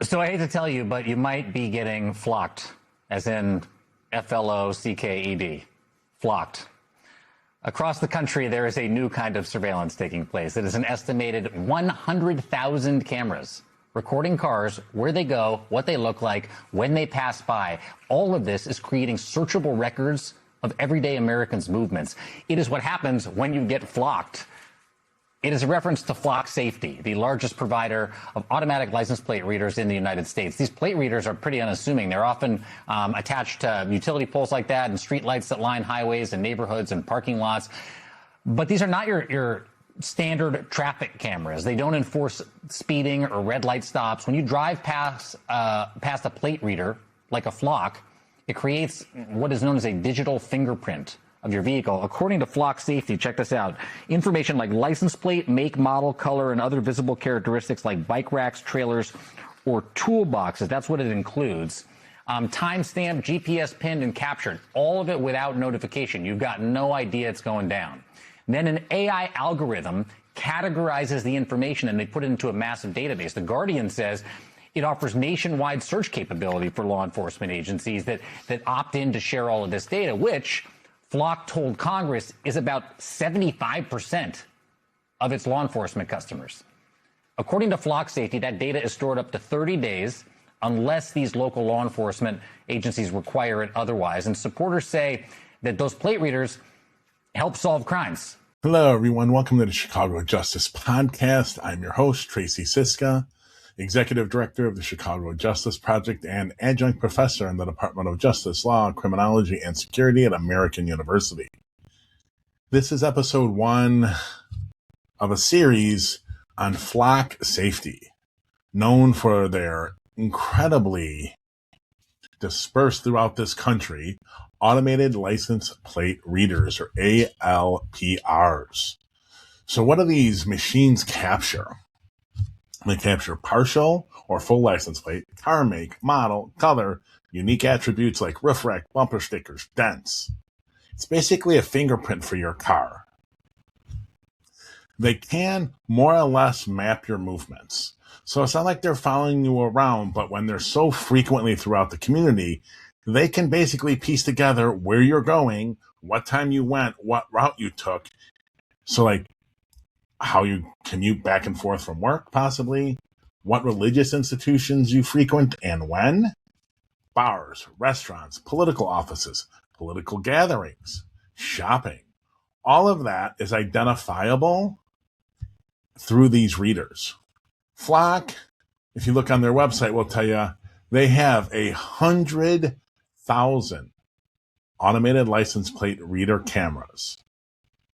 So I hate to tell you, but you might be getting flocked, as in FLOCKED, flocked. Across the country, there is a new kind of surveillance taking place. It is an estimated 100,000 cameras recording cars, where they go, what they look like, when they pass by. All of this is creating searchable records of everyday Americans' movements. It is what happens when you get flocked. It is a reference to Flock Safety, the largest provider of automatic license plate readers in the United States. These plate readers are pretty unassuming. They're often attached to utility poles like that and street lights that line highways and neighborhoods and parking lots. But these are not your standard traffic cameras. They don't enforce speeding or red light stops. When you drive past a plate reader, like a Flock, it creates what is known as a digital fingerprint of your vehicle. According to Flock Safety, check this out, information like license plate, make, model, color, and other visible characteristics like bike racks, trailers, or toolboxes, that's what it includes. Timestamped, GPS pinned, and captured, all of it without notification. You've got no idea it's going down. Then an AI algorithm categorizes the information and they put it into a massive database. The Guardian says it offers nationwide search capability for law enforcement agencies that opt in to share all of this data, which Flock told Congress is about 75% of its law enforcement customers. According to Flock Safety, that data is stored up to 30 days unless these local law enforcement agencies require it otherwise. And supporters say that those plate readers help solve crimes. Hello, everyone. Welcome to the Chicago Justice Podcast. I'm your host, Tracy Siska, Executive Director of the Chicago Justice Project and Adjunct Professor in the Department of Justice, Law, Criminology, and Security at American University. This is episode 1 of a series on Flock Safety, known for their incredibly dispersed throughout this country automated license plate readers, or ALPRs. So what do these machines capture? They capture partial or full license plate, car make, model, color, unique attributes like roof rack, bumper stickers, dents. It's basically a fingerprint for your car. They can more or less map your movements. So it's not like they're following you around, but when they're so frequently throughout the community, they can basically piece together where you're going, what time you went, what route you took. So like how you commute back and forth from work, possibly, what religious institutions you frequent and when, bars, restaurants, political offices, political gatherings, shopping. All of that is identifiable through these readers. Flock, if you look on their website, will tell you they have 100,000 automated license plate reader cameras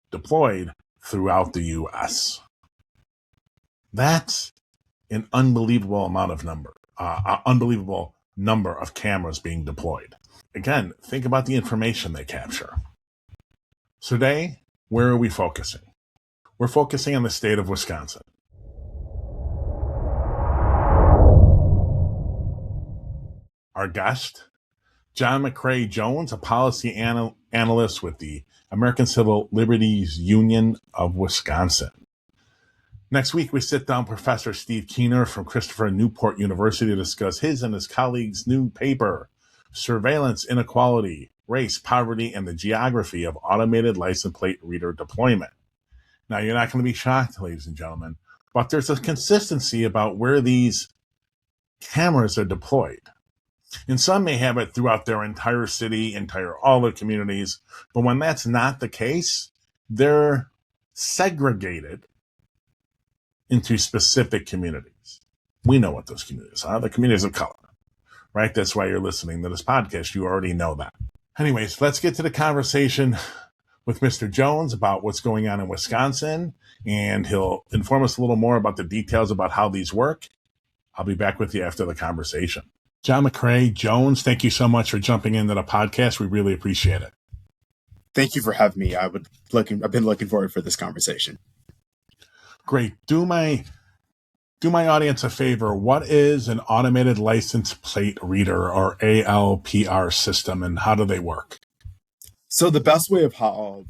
deployed throughout the U.S. That's an unbelievable number of cameras being deployed. Again, think about the information they capture. So today, where are we focusing? We're focusing on the state of Wisconsin. Our guest, Jon McCray Jones, a policy analyst with the American Civil Liberties Union of Wisconsin. Next week, we sit down Professor Steve Keener from Christopher Newport University to discuss his and his colleagues' new paper, Surveillance, Inequality, Race, Poverty, and the Geography of Automated License Plate Reader Deployment. Now, you're not going to be shocked, ladies and gentlemen, but there's a consistency about where these cameras are deployed. And some may have it throughout their entire city, all their communities. But when that's not the case, they're segregated into specific communities. We know what those communities are, the communities of color, right? That's why you're listening to this podcast. You already know that. Anyways, let's get to the conversation with Mr. Jones about what's going on in Wisconsin, and he'll inform us a little more about the details about how these work. I'll be back with you after the conversation. Jon McCray Jones, thank you so much for jumping into the podcast. We really appreciate it. Thank you for having me. I've been looking forward for this conversation. Great. Do my audience a favor. What is an automated license plate reader, or ALPR system, and how do they work? So the best way to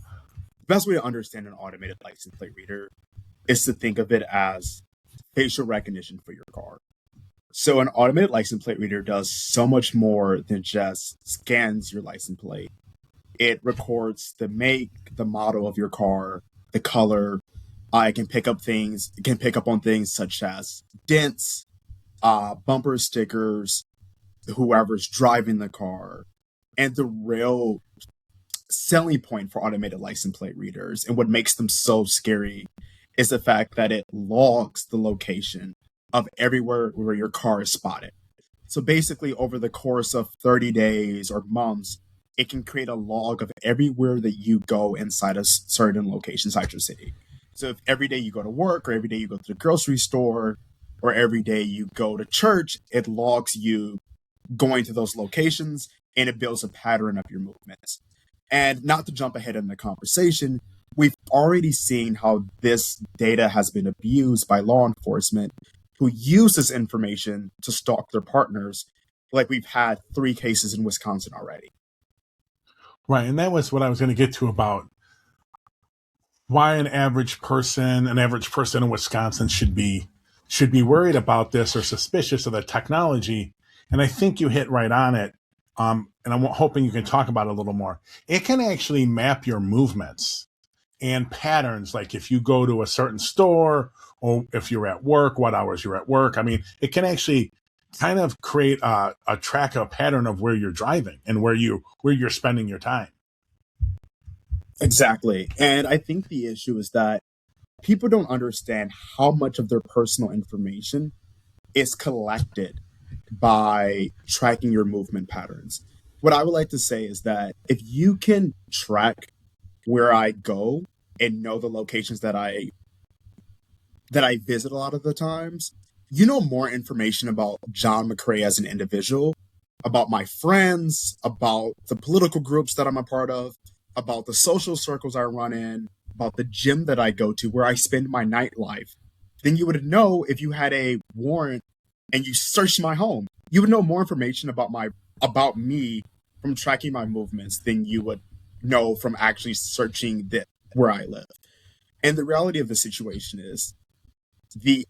understand an automated license plate reader is to think of it as facial recognition for your car. So an automated license plate reader does so much more than just scans your license plate. It records the make, the model of your car, the color. It can pick up things. It can pick up on things such as dents, bumper stickers, whoever's driving the car. And the real selling point for automated license plate readers and what makes them so scary is the fact that it logs the location of everywhere where your car is spotted. So basically, over the course of 30 days or months, it can create a log of everywhere that you go inside a certain location inside your city. So if every day you go to work, or every day you go to the grocery store, or every day you go to church, it logs you going to those locations, and it builds a pattern of your movements. And not to jump ahead in the conversation, we've already seen how this data has been abused by law enforcement who use this information to stalk their partners. Like we've had 3 cases in Wisconsin already. Right. And that was what I was going to get to about why an average person in Wisconsin should be worried about this or suspicious of the technology. And I think you hit right on it. And I'm hoping you can talk about it a little more. It can actually map your movements and patterns, like if you go to a certain store or if you're at work, what hours you're at work. I mean, it can actually kind of create a track, a pattern of where you're driving and where you're spending your time. Exactly. And I think the issue is that people don't understand how much of their personal information is collected by tracking your movement patterns. What I would like to say is that if you can track where I go and know the locations that I visit a lot of the times, you know more information about Jon McCray as an individual, about my friends, about the political groups that I'm a part of, about the social circles I run in, about the gym that I go to, where I spend my nightlife, than you would know if you had a warrant and you searched my home. You would know more information about me from tracking my movements than you would know from actually searching where I live. And the reality of the situation is the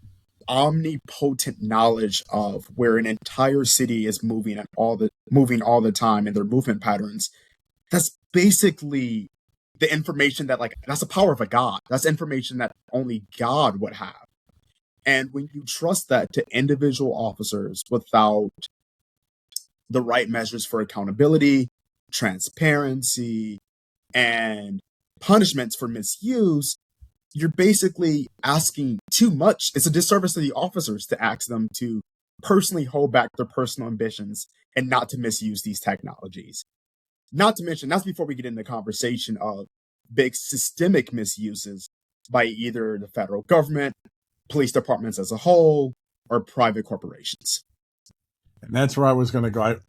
omnipotent knowledge of where an entire city is moving all the time and their movement patterns. That's basically the information that, like, that's the power of a god. That's information that only God would have. And when you trust that to individual officers without the right measures for accountability, transparency, and punishments for misuse, you're basically asking too much. It's a disservice to the officers to ask them to personally hold back their personal ambitions and not to misuse these technologies. Not to mention, that's before we get into the conversation of big systemic misuses by either the federal government, police departments as a whole, or private corporations. And that's where I was going to go.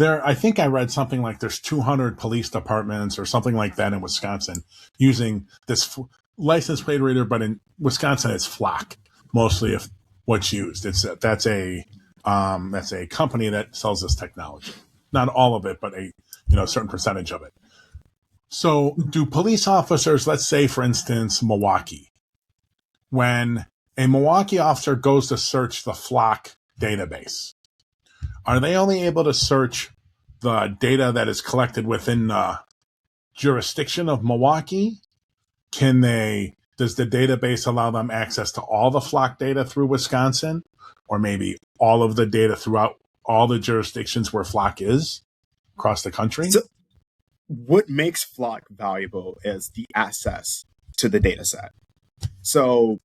I think I read something like there's 200 police departments or something like that in Wisconsin using this license plate reader, but in Wisconsin it's Flock mostly of what's used. That's a company that sells this technology. Not all of it, but a certain percentage of it. So do police officers, let's say for instance Milwaukee, when a Milwaukee officer goes to search the Flock database, are they only able to search the data that is collected within the jurisdiction of Milwaukee? Does the database allow them access to all the Flock data through Wisconsin, or maybe all of the data throughout all the jurisdictions where Flock is across the country? So what makes Flock valuable is the access to the data set. So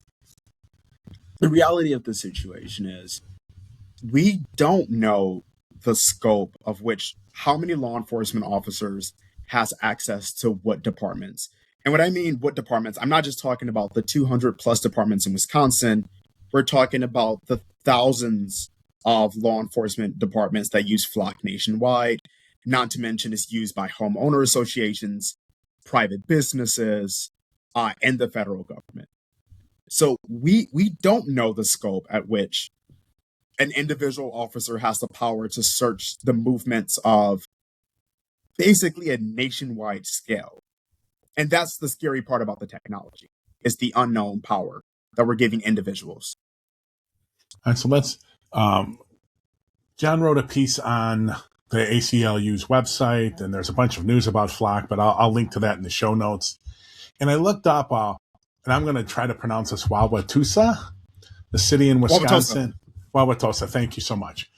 the reality of the situation is we don't know the scope of how many law enforcement officers has access to what departments. And what I mean, what departments, I'm not just talking about the 200 plus departments in Wisconsin. We're talking about the thousands of law enforcement departments that use Flock nationwide, not to mention it's used by homeowner associations, private businesses, and the federal government. So we don't know the scope at which an individual officer has the power to search the movements of basically a nationwide scale. And that's the scary part about the technology, is the unknown power that we're giving individuals. And so John wrote a piece on the ACLU's website, and there's a bunch of news about flock, but I'll link to that in the show notes. And I looked up, and I'm going to try to pronounce this, Wauwatosa, the city in Wisconsin. Wauwatosa, thank you so much.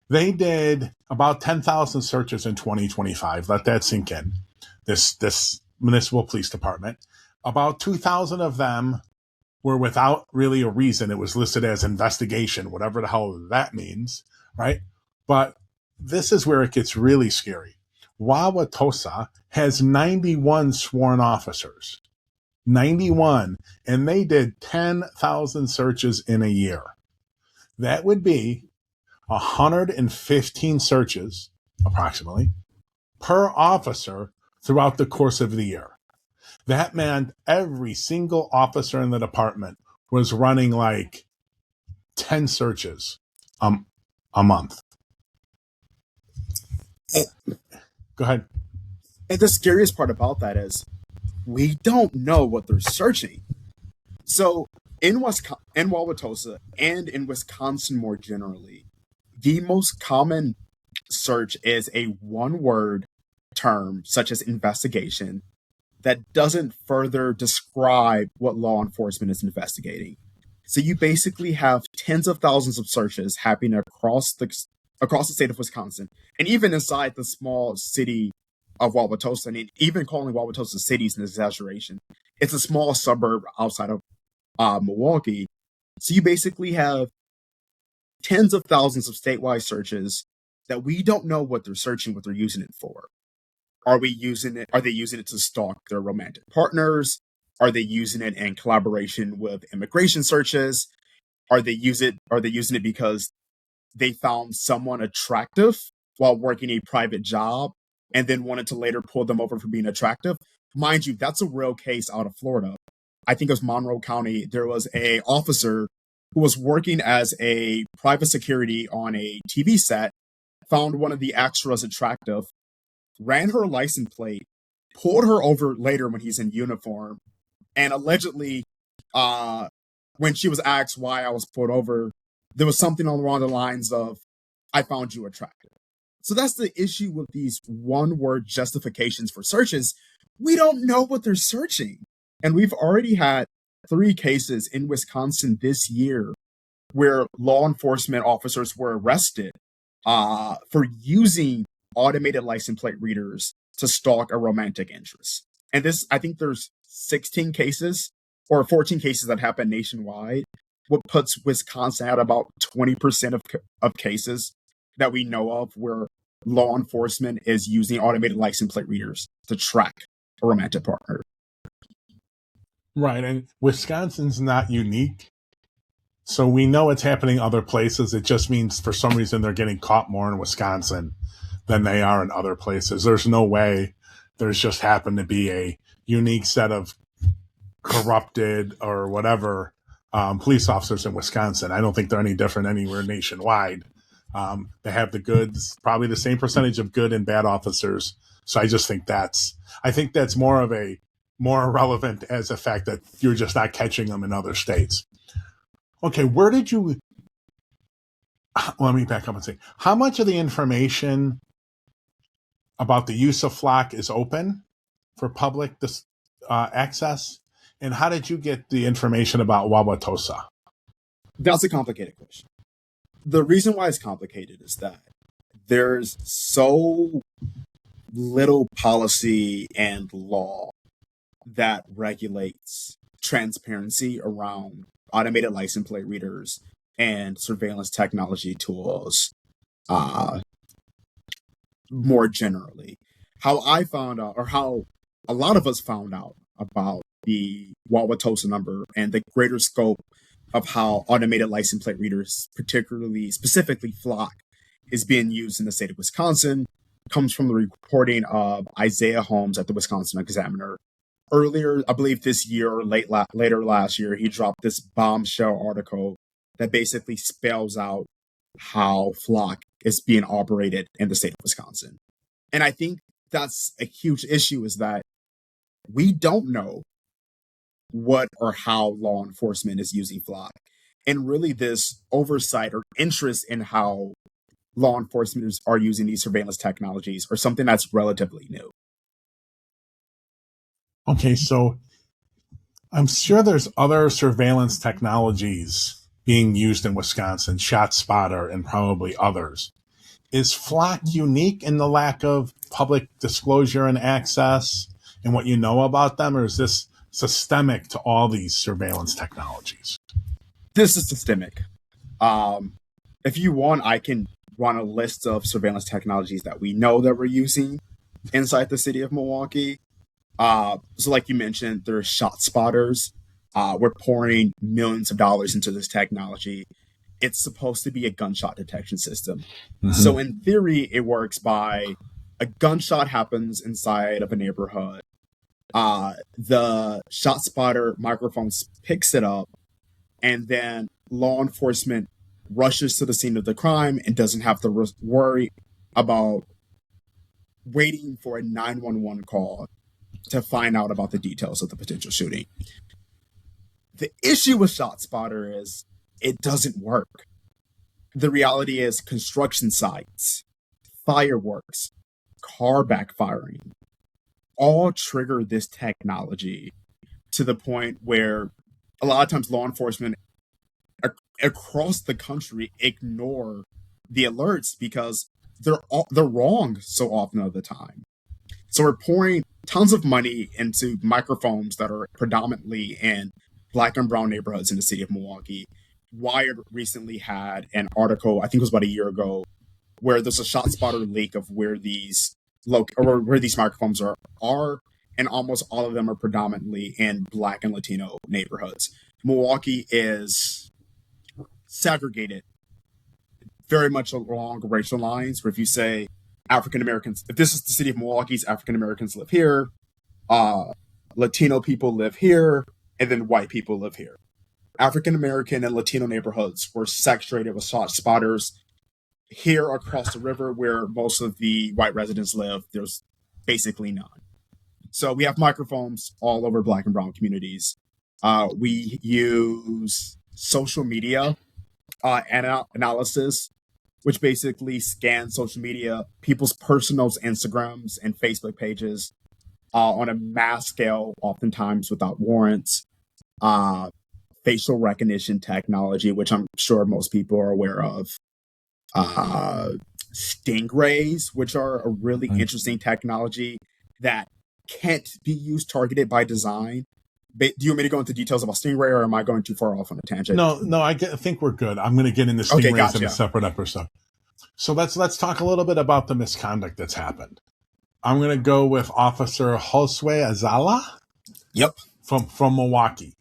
They did about 10,000 searches in 2025. Let that sink in. This municipal police department. About 2,000 of them were without really a reason. It was listed as investigation, whatever the hell that means, right? But this is where it gets really scary. Wauwatosa has 91 sworn officers. 91. And they did 10,000 searches in a year. That would be 115 searches, approximately, per officer throughout the course of the year. That meant every single officer in the department was running like 10 searches a month. Go ahead. And the scariest part about that is we don't know what they're searching. So in Wauwatosa and in Wisconsin more generally, the most common search is a one-word term such as investigation that doesn't further describe what law enforcement is investigating. So you basically have tens of thousands of searches happening across the state of Wisconsin, and even inside the small city of Wauwatosa. I mean, even calling Wauwatosa city is an exaggeration. It's a small suburb outside of Milwaukee. So you basically have tens of thousands of statewide searches that we don't know what they're searching, what they're using it for. Are they using it to stalk their romantic partners? Are they using it in collaboration with immigration searches? Are they using it because they found someone attractive while working a private job and then wanted to later pull them over for being attractive? Mind you, that's a real case out of Florida. I think it was Monroe County. There was a officer who was working as a private security on a TV set, found one of the extras attractive, ran her license plate, pulled her over later when he's in uniform, and allegedly, when she was asked why I was pulled over, there was something along the lines of, I found you attractive. So that's the issue with these one-word justifications for searches. We don't know what they're searching. And we've already had 3 cases in Wisconsin this year where law enforcement officers were arrested for using automated license plate readers to stalk a romantic interest. And this, I think there's 16 cases or 14 cases that happen nationwide, what puts Wisconsin at about 20% of cases that we know of where law enforcement is using automated license plate readers to track a romantic partner. Right. And Wisconsin's not unique. So we know it's happening other places. It just means for some reason they're getting caught more in Wisconsin than they are in other places. There's no way there's just happened to be a unique set of corrupted or whatever police officers in Wisconsin. I don't think they're any different anywhere nationwide. They have the goods, probably the same percentage of good and bad officers. So I just think that's more relevant as the fact that you're just not catching them in other states. Okay, let me back up and say, how much of the information about the use of flock is open for public access? And how did you get the information about Wauwatosa? That's a complicated question. The reason why it's complicated is that there's so little policy and law that regulates transparency around automated license plate readers and surveillance technology tools more generally. How I found out, or how a lot of us found out about the Wauwatosa number and the greater scope of how automated license plate readers, specifically flock, is being used in the state of Wisconsin, comes from the reporting of Isaiah Holmes at the Wisconsin Examiner. Earlier, I believe this year or later last year, he dropped this bombshell article that basically spells out how flock is being operated in the state of Wisconsin. And I think that's a huge issue, is that we don't know what or how law enforcement is using flock. and really this oversight or interest in how law enforcement are using these surveillance technologies are something that's relatively new. Okay, so I'm sure there's other surveillance technologies being used in Wisconsin, ShotSpotter and probably others. Is Flock unique in the lack of public disclosure and access and what you know about them, or is this systemic to all these surveillance technologies? This is systemic. If you want, I can run a list of surveillance technologies that we know that we're using inside the city of Milwaukee. So like you mentioned, there's ShotSpotters. We're pouring millions of dollars into this technology. It's supposed to be a gunshot detection system. Mm-hmm. So in theory, it works by a gunshot happens inside of a neighborhood. The ShotSpotter microphone picks it up, and then law enforcement rushes to the scene of the crime and doesn't have to worry about waiting for a 911 call to find out about the details of the potential shooting. The issue with ShotSpotter is it doesn't work. The reality is construction sites, fireworks, car backfiring all trigger this technology to the point where a lot of times law enforcement across the country ignore the alerts because they're wrong so often of the time. So we're pouring tons of money into microphones that are predominantly in Black and brown neighborhoods in the city of Milwaukee. Wired recently had an article, I think it was about a year ago, where there's a ShotSpotter leak of where these where these microphones are, and almost all of them are predominantly in Black and Latino neighborhoods. Milwaukee is segregated very much along racial lines, where if you say African Americans, if this is the city of Milwaukee's, African Americans live here, Latino people live here, and then white people live here. African American and Latino neighborhoods were saturated with ShotSpotters. Here across the river, where most of the white residents live, there's basically none. So we have microphones all over Black and brown communities. We use social media analysis, which basically scans social media, people's personal Instagrams and Facebook pages on a mass scale, oftentimes without warrants. Facial recognition technology, which I'm sure most people are aware of. Stingrays, which are a really interesting technology that can't be used targeted by design. Do you want me to go into details about Stingray, or am I going too far off on a tangent? No, I think we're good. I'm going to get into Stingrays in a separate episode. So let's talk a little bit about the misconduct that's happened. I'm going to go with Officer Josue Azala. Yep. From Milwaukee.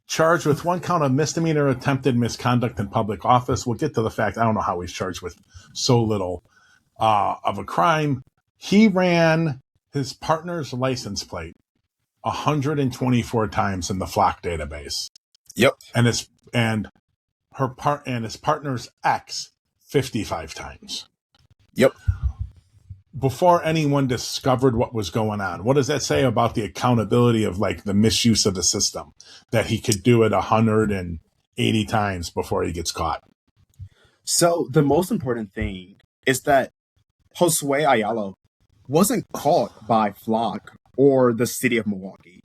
Charged with one count of misdemeanor attempted misconduct in public office. We'll get to the fact, I don't know how he's charged with so little of a crime. He ran his partner's license plate 124 times in the Flock database. Yep. And his partner's ex 55 times. Yep. Before anyone discovered what was going on. What does that say about the accountability of like the misuse of the system, that he could do it 180 times before he gets caught? So the most important thing is that Josue Ayala wasn't caught by Flock or the city of Milwaukee.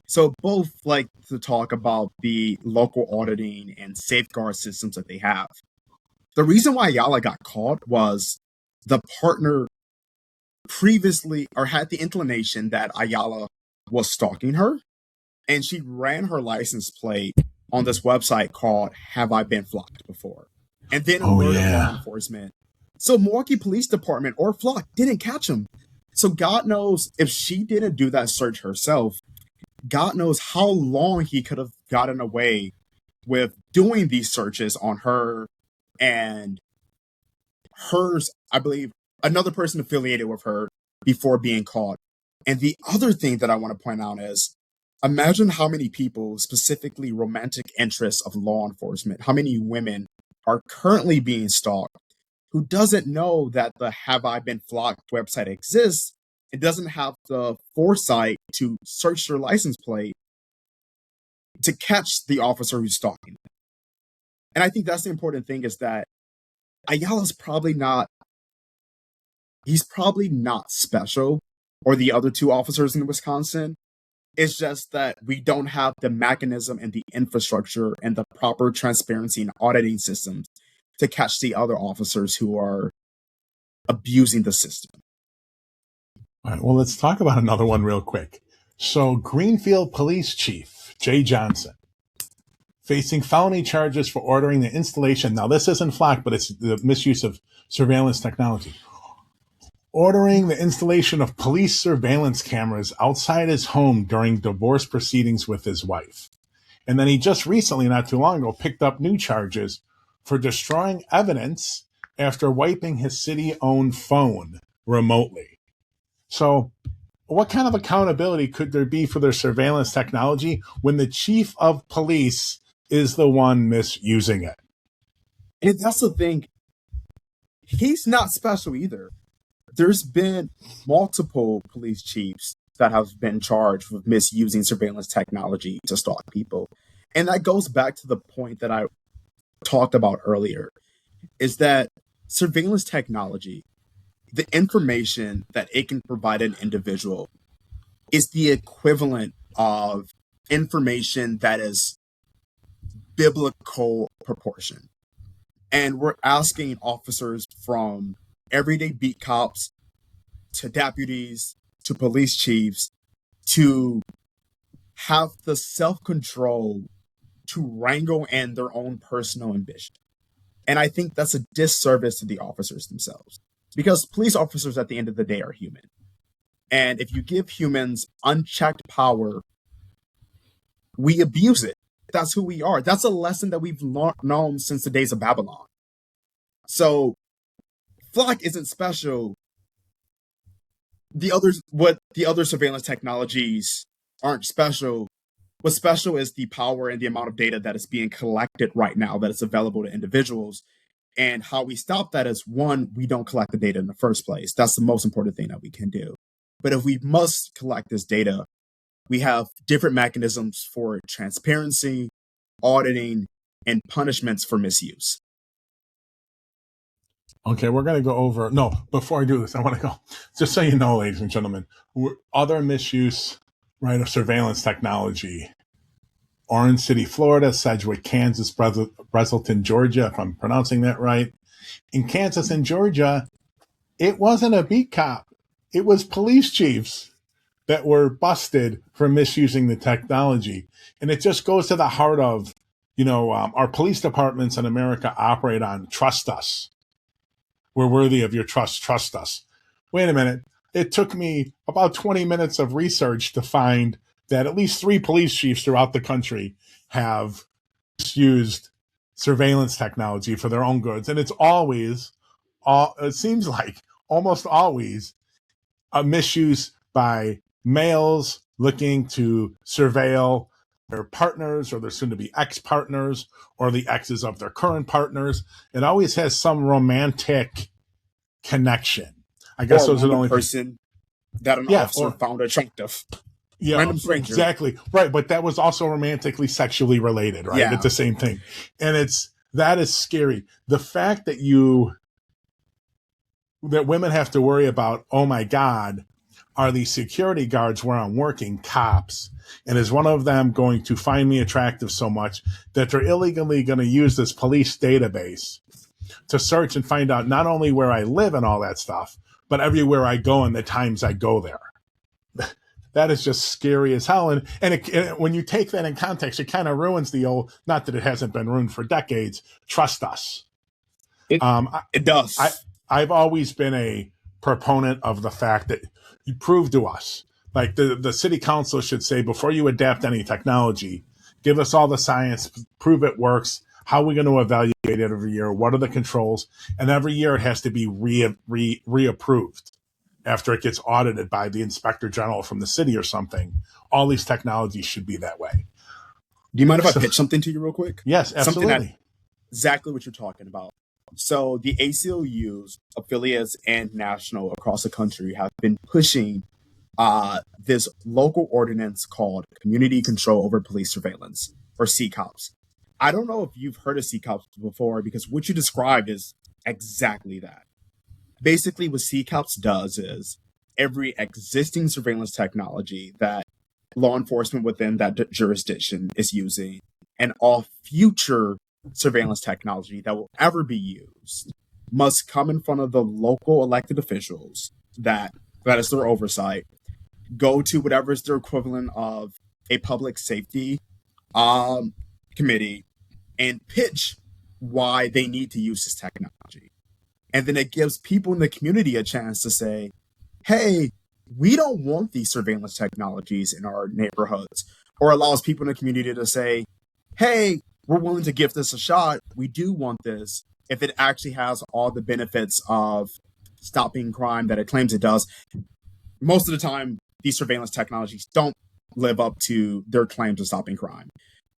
So both like to talk about the local auditing and safeguard systems that they have. The reason why Ayala got caught was the partner previously or had the inclination that Ayala was stalking her, and she ran her license plate on this website called Have I Been Flocked Before? And then alerted law enforcement. So Milwaukee Police Department or Flock didn't catch him. So God knows if she didn't do that search herself, God knows how long he could have gotten away with doing these searches on her and hers, I believe, another person affiliated with her before being caught. And the other thing that I want to point out is, imagine how many people, specifically romantic interests of law enforcement, how many women are currently being stalked who doesn't know that the Have I Been Flocked website exists and doesn't have the foresight to search their license plate to catch the officer who's stalking them. And I think that's the important thing is that Ayala's he's probably not special, or the other two officers in Wisconsin. It's just that we don't have the mechanism and the infrastructure and the proper transparency and auditing systems to catch the other officers who are abusing the system. All right, well, let's talk about another one real quick. So Greenfield Police Chief Jay Johnson facing felony charges for ordering the installation. Now, this isn't flock, but it's the misuse of surveillance technology. Ordering the installation of police surveillance cameras outside his home during divorce proceedings with his wife. And then he just recently, not too long ago, picked up new charges for destroying evidence after wiping his city-owned phone remotely. So what kind of accountability could there be for their surveillance technology when the chief of police is the one misusing it? And that's the thing. He's not special either. There's been multiple police chiefs that have been charged with misusing surveillance technology to stalk people. And that goes back to the point that I talked about earlier, is that surveillance technology, the information that it can provide an individual, is the equivalent of information that is biblical proportion. And we're asking officers from everyday beat cops to deputies to police chiefs to have the self-control to wrangle in their own personal ambition. And I think that's a disservice to the officers themselves, because police officers at the end of the day are human. And if you give humans unchecked power, we abuse it. That's who we are. That's a lesson that we've known since the days of Babylon. So Flock isn't special. The other surveillance technologies aren't special. What's special is the power and the amount of data that is being collected right now that is available to individuals. And how we stop that is, one, we don't collect the data in the first place. That's the most important thing that we can do. But if we must collect this data, we have different mechanisms for transparency, auditing, and punishments for misuse. Okay, we're going to go over. No, before I do this, I want to go. Just so you know, ladies and gentlemen, other misuse, right, of surveillance technology. Orange City, Florida, Sedgwick, Kansas, Breslton, Georgia, if I'm pronouncing that right. In Kansas and Georgia, it wasn't a beat cop. It was police chiefs that were busted for misusing the technology. And it just goes to the heart of, our police departments in America operate on trust us. We're worthy of your trust. Trust us. Wait a minute. It took me about 20 minutes of research to find that at least 3 police chiefs throughout the country have misused surveillance technology for their own goods. And it's it seems like almost always a misuse by males looking to surveil their partners or their soon-to-be ex-partners or the exes of their current partners. It always has some romantic connection. I guess those are the only person that an officer found attractive. Yeah, random stranger. Exactly. Right, but that was also romantically, sexually related, right? Yeah. It's the same thing. And that is scary. The fact that women have to worry about, oh my God, are these security guards where I'm working cops? And is one of them going to find me attractive so much that they're illegally going to use this police database to search and find out not only where I live and all that stuff, but everywhere I go and the times I go there? That is just scary as hell. And when you take that in context, it kind of ruins the old, not that it hasn't been ruined for decades, trust us. It does. I've always been a proponent of the fact that you prove to us, like the city council should say, before you adapt any technology, give us all the science, prove it works. How are we going to evaluate it every year? What are the controls? And every year it has to be reapproved after it gets audited by the inspector general from the city or something. All these technologies should be that way. Do you mind if I pitch something to you real quick? Yes, absolutely. Exactly what you're talking about. So the ACLU's affiliates and national across the country have been pushing this local ordinance called Community Control Over Police Surveillance, or CCOPS. I don't know if you've heard of CCOPS before, because what you described is exactly that. Basically, what CCOPS does is every existing surveillance technology that law enforcement within that jurisdiction is using, and all future surveillance technology that will ever be used, must come in front of the local elected officials that is their oversight, go to whatever is their equivalent of a public safety committee, and pitch why they need to use this technology. And then it gives people in the community a chance to say, hey, we don't want these surveillance technologies in our neighborhoods, or allows people in the community to say, hey, we're willing to give this a shot. We do want this if it actually has all the benefits of stopping crime that it claims it does. Most of the time, these surveillance technologies don't live up to their claims of stopping crime.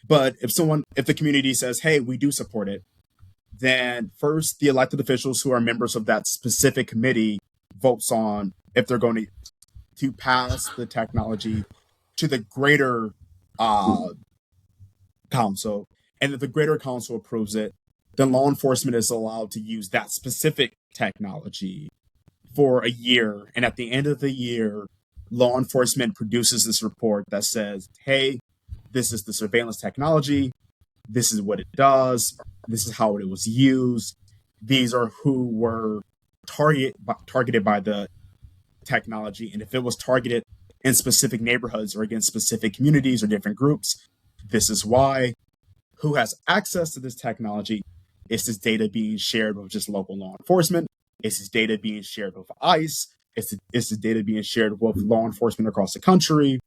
But if the community says, hey, we do support it, then first the elected officials who are members of that specific committee votes on if they're going to pass the technology to the greater council. And if the greater council approves it, then law enforcement is allowed to use that specific technology for a year. And at the end of the year, law enforcement produces this report that says, hey, this is the surveillance technology. This is what it does. This is how it was used. These are who were targeted by the technology. And if it was targeted in specific neighborhoods or against specific communities or different groups, this is why. Who has access to this technology? Is this data being shared with just local law enforcement? Is this data being shared with ICE? Is this data being shared with law enforcement across the country?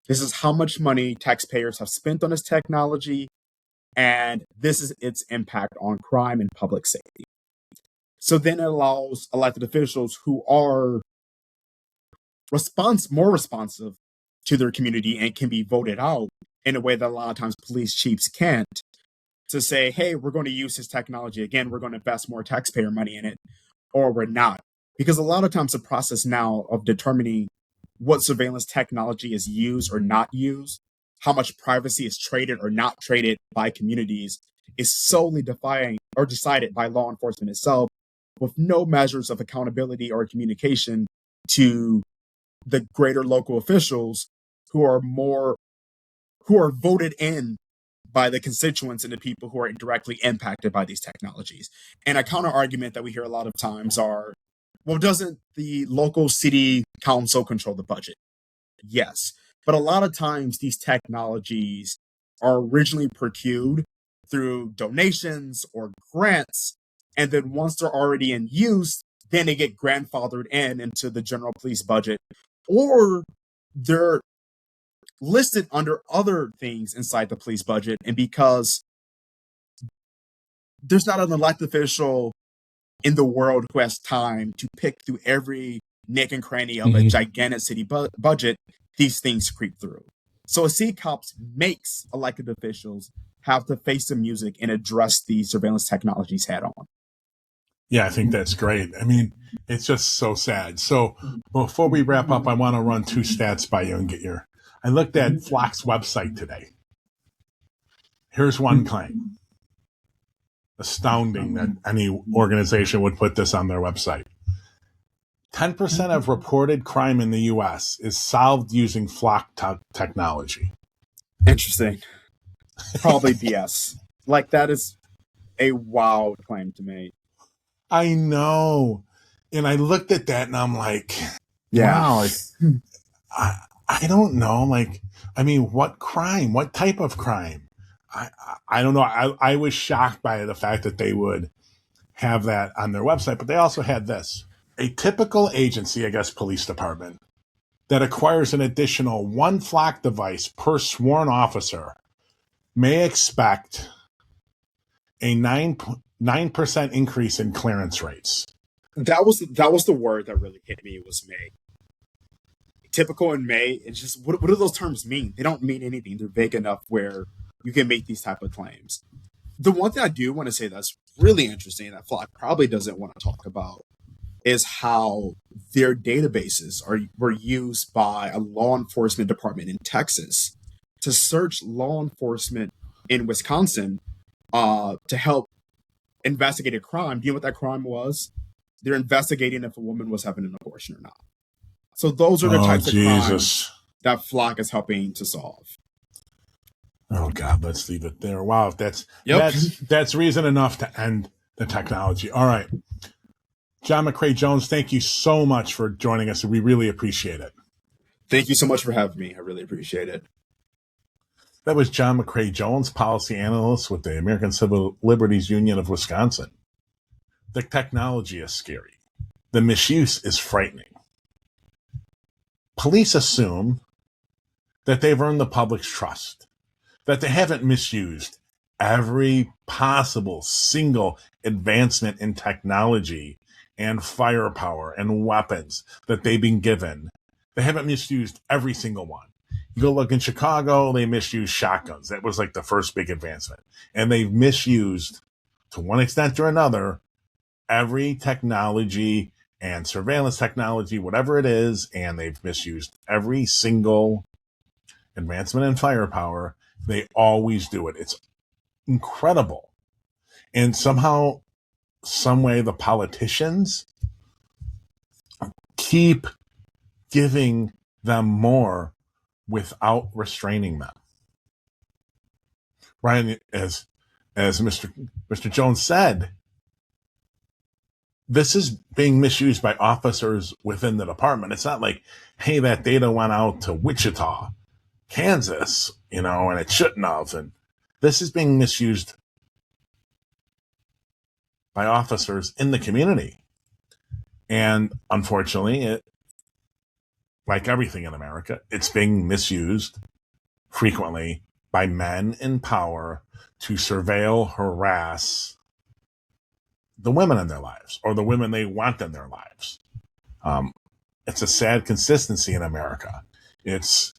This is how much money taxpayers have spent on this technology, and this is its impact on crime and public safety. So then it allows elected officials who are more responsive to their community and can be voted out in a way that a lot of times police chiefs can't, to say, hey, we're going to use this technology again, we're going to invest more taxpayer money in it, or we're not. Because a lot of times the process now of determining what surveillance technology is used or not used, how much privacy is traded or not traded by communities, is solely decided by law enforcement itself, with no measures of accountability or communication to the greater local officials who are voted in by the constituents and the people who are directly impacted by these technologies. And a counter argument that we hear a lot of times are, well, doesn't the local city council control the budget? Yes. But a lot of times these technologies are originally procured through donations or grants. And then once they're already in use, then they get grandfathered into the general police budget, or they're listed under other things inside the police budget. And because there's not an elected official in the world who has time to pick through every nick and cranny of a gigantic city budget, these things creep through. So a CCOPS makes elected officials have to face the music and address these surveillance technologies head on. Yeah, I think that's great. I mean, it's just so sad. So before we wrap up, I want to run two stats by you and get your... I looked at Flock's website today. Here's one claim. Astounding that any organization would put this on their website. 10% of reported crime in the U.S. is solved using Flock technology. Interesting. Probably BS. Like, that is a wild claim to make. I know. And I looked at that and I'm like, Yeah. wow, I don't know. Like, I mean, what crime? What type of crime? I don't know. I was shocked by the fact that they would have that on their website, but they also had this. A typical agency, I guess police department, that acquires an additional one Flock device per sworn officer may expect a 9% increase in clearance rates. That was the word that really hit me, was may. Typical and may, it's just, what do those terms mean? They don't mean anything. They're vague enough where you can make these type of claims. The one thing I do want to say that's really interesting that Flock probably doesn't want to talk about is how their databases were used by a law enforcement department in Texas to search law enforcement in Wisconsin to help investigate a crime. Do you know what that crime was? They're investigating if a woman was having an abortion or not. So those are the types of crimes that Flock is helping to solve. Oh God, let's leave it there. Wow, that's reason enough to end the technology. All right. Jon McCray Jones, thank you so much for joining us. We really appreciate it. Thank you so much for having me. I really appreciate it. That was Jon McCray Jones, policy analyst with the American Civil Liberties Union of Wisconsin. The technology is scary. The misuse is frightening. Police assume that they've earned the public's trust, that they haven't misused every possible single advancement in technology and firepower and weapons that they've been given. They haven't misused every single one. You go look in Chicago, they misused shotguns. That was like the first big advancement. And they've misused, to one extent or another, every technology and surveillance technology, whatever it is, and they've misused every single advancement in firepower. They always do it. It's incredible. And somehow, some way, the politicians keep giving them more without restraining them. Ryan, as Mr. Jones said, this is being misused by officers within the department. It's not like, hey, that data went out to Wichita, Kansas, and it shouldn't have. And this is being misused by officers in the community. And unfortunately, like everything in America, it's being misused frequently by men in power to surveil, harass the women in their lives, or the women they want in their lives. It's a sad consistency in America. It's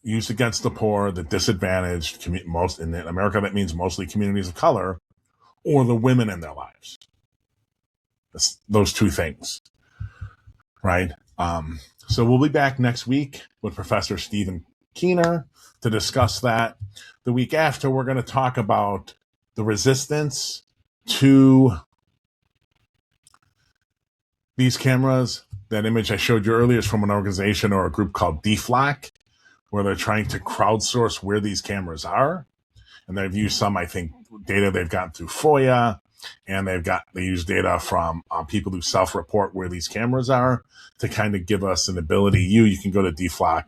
used against the poor, the disadvantaged, most in America, that means mostly communities of color, or the women in their lives. Those two things, right? So we'll be back next week with Professor Stephen Keener to discuss that. The week after, we're going to talk about the resistance to these cameras. That image I showed you earlier is from an organization or a group called DFLAC, where they're trying to crowdsource where these cameras are. And they've used some, I think, data they've gotten through FOIA, and they use data from people who self-report where these cameras are to kind of give us an ability. You can go to DFLAC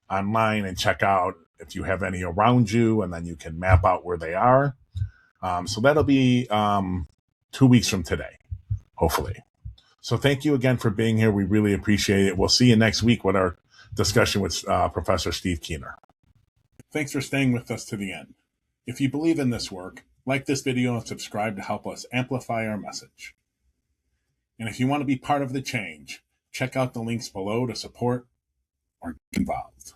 online and check out if you have any around you, and then you can map out where they are. So that'll be 2 weeks from today, hopefully. So thank you again for being here. We really appreciate it. We'll see you next week with our discussion with Professor Steve Keener. Thanks for staying with us to the end. If you believe in this work, like this video and subscribe to help us amplify our message. And if you want to be part of the change, check out the links below to support or get involved.